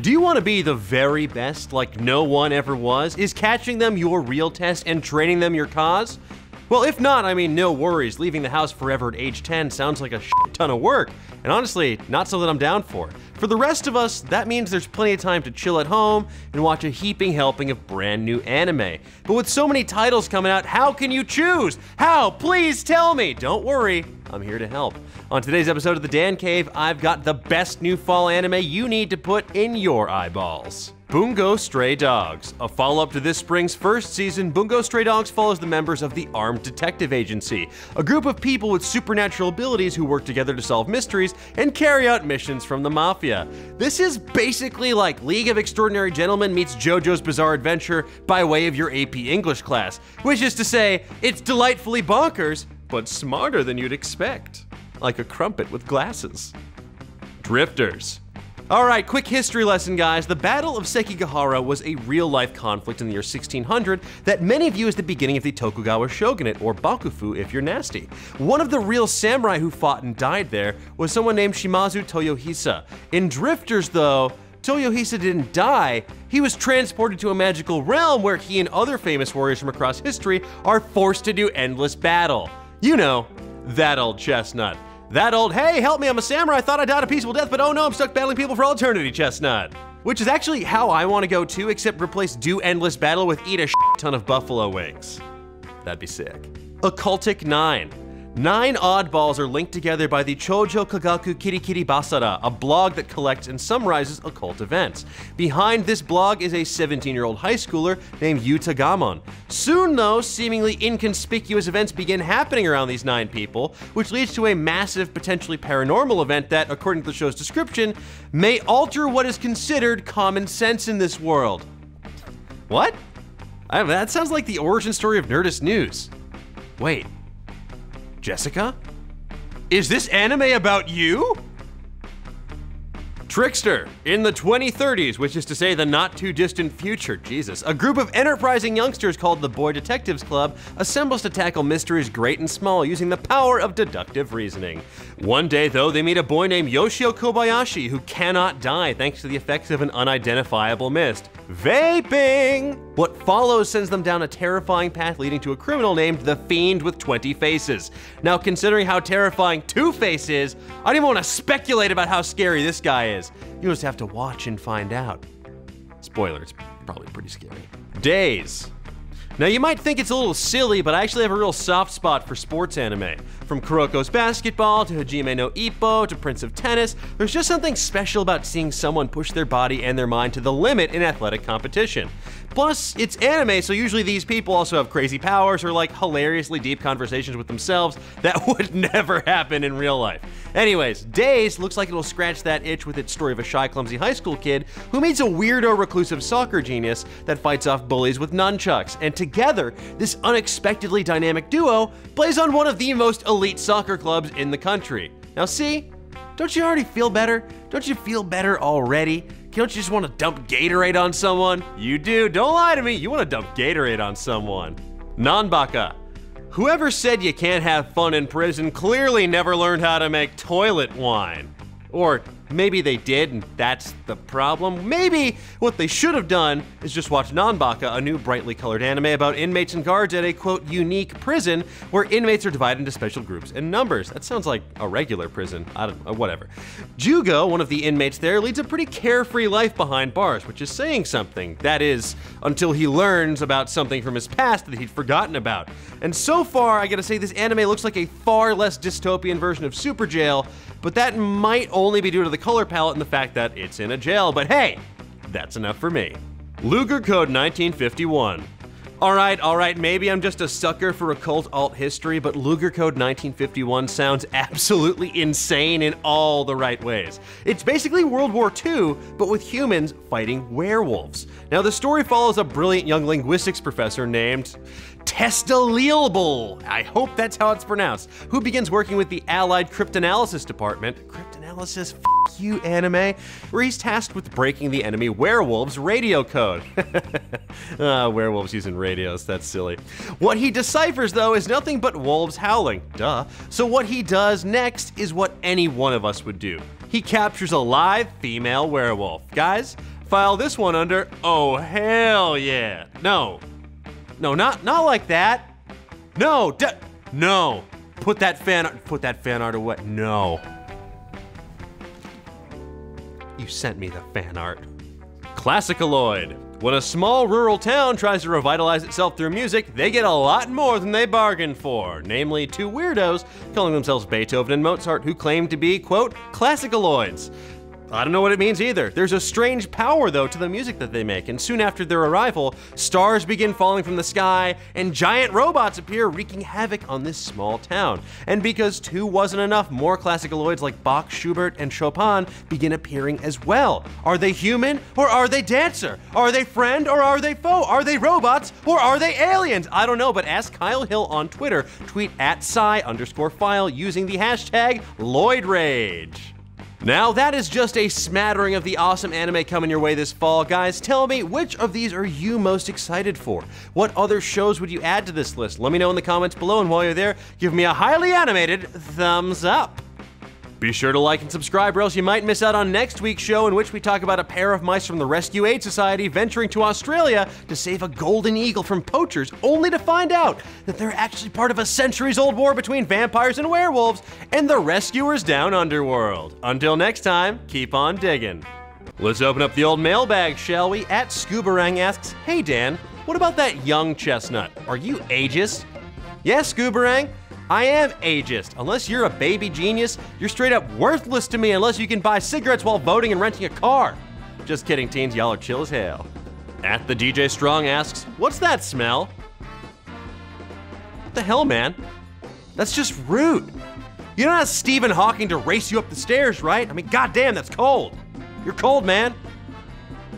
Do you want to be the very best like no one ever was? Is catching them your real test and training them your cause? Well, if not, I mean, no worries. Leaving the house forever at age 10 sounds like a shit ton of work, and honestly, not something I'm down for. For the rest of us, that means there's plenty of time to chill at home and watch a heaping helping of brand new anime. But with so many titles coming out, how can you choose? How? Please tell me! Don't worry, I'm here to help. On today's episode of The Dan Cave, I've got the best new fall anime you need to put in your eyeballs. BUNGO Stray Dogs. A follow-up to this spring's first season, BUNGO Stray Dogs follows the members of the Armed Detective Agency, a group of people with supernatural abilities who work together to solve mysteries and carry out missions from the Mafia. This is basically like League of Extraordinary Gentlemen meets JoJo's Bizarre Adventure by way of your AP English class, which is to say, it's delightfully bonkers, but smarter than you'd expect. Like a crumpet with glasses. Drifters. Alright, quick history lesson, guys. The Battle of Sekigahara was a real-life conflict in the year 1600 that many view as the beginning of the Tokugawa shogunate, or Bakufu if you're nasty. One of the real samurai who fought and died there was someone named Shimazu Toyohisa. In Drifters, though, Toyohisa didn't die. He was transported to a magical realm where he and other famous warriors from across history are forced to do endless battle. You know, that old chestnut. That old, hey, help me, I'm a samurai, I thought I died a peaceful death, but oh no, I'm stuck battling people for all eternity chestnut. Which is actually how I want to go too, except replace do endless battle with eat a ton of buffalo wings. That'd be sick. Occultic 9. 9 oddballs are linked together by the Choujo Kagaku Kirikiri Basara, a blog that collects and summarizes occult events. Behind this blog is a 17-year-old high schooler named Yuta Gamon. Soon, though, seemingly inconspicuous events begin happening around these 9 people, which leads to a massive, potentially paranormal event that, according to the show's description, may alter what is considered common sense in this world. What? That sounds like the origin story of Nerdist News. Wait. Jessica? Is this anime about you? Trickster. In the 2030s, which is to say the not too distant future, Jesus, a group of enterprising youngsters called the Boy Detectives Club assembles to tackle mysteries great and small using the power of deductive reasoning. One day, though, they meet a boy named Yoshio Kobayashi who cannot die thanks to the effects of an unidentifiable mist. Vaping! What follows sends them down a terrifying path leading to a criminal named the Fiend with 20 Faces. Now, considering how terrifying Two-Face is, I don't even want to speculate about how scary this guy is. You just have to watch and find out. Spoiler, it's probably pretty scary. Days. Now you might think it's a little silly, but I actually have a real soft spot for sports anime. From Kuroko's Basketball to Hajime no Ippo to Prince of Tennis, there's just something special about seeing someone push their body and their mind to the limit in athletic competition. Plus, it's anime, so usually these people also have crazy powers or like hilariously deep conversations with themselves that would never happen in real life. Anyways, Days looks like it'll scratch that itch with its story of a shy, clumsy high school kid who meets a weirdo, reclusive soccer genius that fights off bullies with nunchucks, and together, this unexpectedly dynamic duo plays on one of the most elite soccer clubs in the country. Now see? Don't you already feel better? Don't you feel better already? Don't you just want to dump Gatorade on someone? You do, don't lie to me, you want to dump Gatorade on someone. Nanbaka. Whoever said you can't have fun in prison clearly never learned how to make toilet wine. Or maybe they did and that's the problem. Maybe what they should have done is just watch Nanbaka, a new brightly colored anime about inmates and guards at a quote unique prison where inmates are divided into special groups and numbers. That sounds like a regular prison. I don't know, whatever. Jugo, one of the inmates there, leads a pretty carefree life behind bars, which is saying something. That is, until he learns about something from his past that he'd forgotten about. And so far, I gotta say this anime looks like a far less dystopian version of Super Jail, but that might only be due to the color palette and the fact that it's in a jail, but hey, that's enough for me. LUGER Code 1951. Alright, maybe I'm just a sucker for occult alt history, but LUGER Code 1951 sounds absolutely insane in all the right ways. It's basically World War II, but with humans fighting werewolves. Now the story follows a brilliant young linguistics professor named Testalilbul, I hope that's how it's pronounced, who begins working with the Allied Cryptanalysis Department, Cryptanalysis, f you anime, where he's tasked with breaking the enemy werewolves' radio code. Werewolves using radios, that's silly. What he deciphers though is nothing but wolves howling, duh. So what he does next is what any one of us would do. he captures a live female werewolf. Guys, file this one under, oh hell yeah. No, not like that. No, no. Put that fan art away. No. You sent me the fan art. Classicaloid. When a small rural town tries to revitalize itself through music, they get a lot more than they bargained for. Namely, two weirdos calling themselves Beethoven and Mozart who claim to be, quote, classicaloids. I don't know what it means either. There's a strange power, though, to the music that they make, and soon after their arrival, stars begin falling from the sky, and giant robots appear wreaking havoc on this small town. And because two wasn't enough, more classicaloids like Bach, Schubert, and Chopin begin appearing as well. Are they human, or are they dancer? Are they friend, or are they foe? Are they robots, or are they aliens? I don't know, but ask Kyle Hill on Twitter. Tweet at @sci_file using the hashtag LloydRage. Now that is just a smattering of the awesome anime coming your way this fall. Guys, tell me, which of these are you most excited for? What other shows would you add to this list? Let me know in the comments below, and while you're there, give me a highly animated thumbs up. Be sure to like and subscribe, or else you might miss out on next week's show, in which we talk about a pair of mice from the Rescue Aid Society venturing to Australia to save a golden eagle from poachers, only to find out that they're actually part of a centuries-old war between vampires and werewolves and the rescuers down underworld. Until next time, keep on digging. Let's open up the old mailbag, shall we? @Scoobarang asks, hey Dan, what about that young chestnut? Are you ageist? Yes, Scoobarang. I am ageist. Unless you're a baby genius, you're straight up worthless to me unless you can buy cigarettes while voting and renting a car. Just kidding, teens, y'all are chill as hell. The DJ Strong asks, what's that smell? What the hell, man? That's just rude. You don't ask Stephen Hawking to race you up the stairs, right? I mean, goddamn, that's cold. You're cold, man.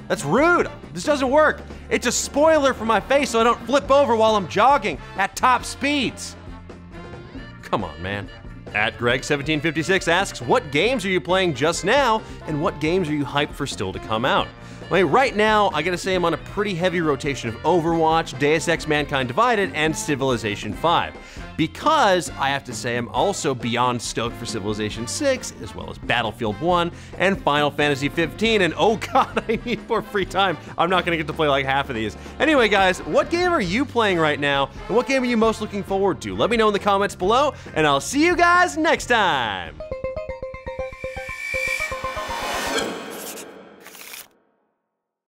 That's rude. This doesn't work. It's a spoiler for my face so I don't flip over while I'm jogging at top speeds. Come on, man. @Greg1756 asks, what games are you playing just now, and what games are you hyped for still to come out? I mean, right now, I gotta say I'm on a pretty heavy rotation of Overwatch, Deus Ex Mankind Divided, and Civilization 5. Because, I have to say, I'm also beyond stoked for Civilization 6, as well as Battlefield 1, and Final Fantasy 15, and oh god, I need more free time. I'm not gonna get to play like half of these. Anyway, guys, what game are you playing right now, and what game are you most looking forward to? Let me know in the comments below, and I'll see you guys next time!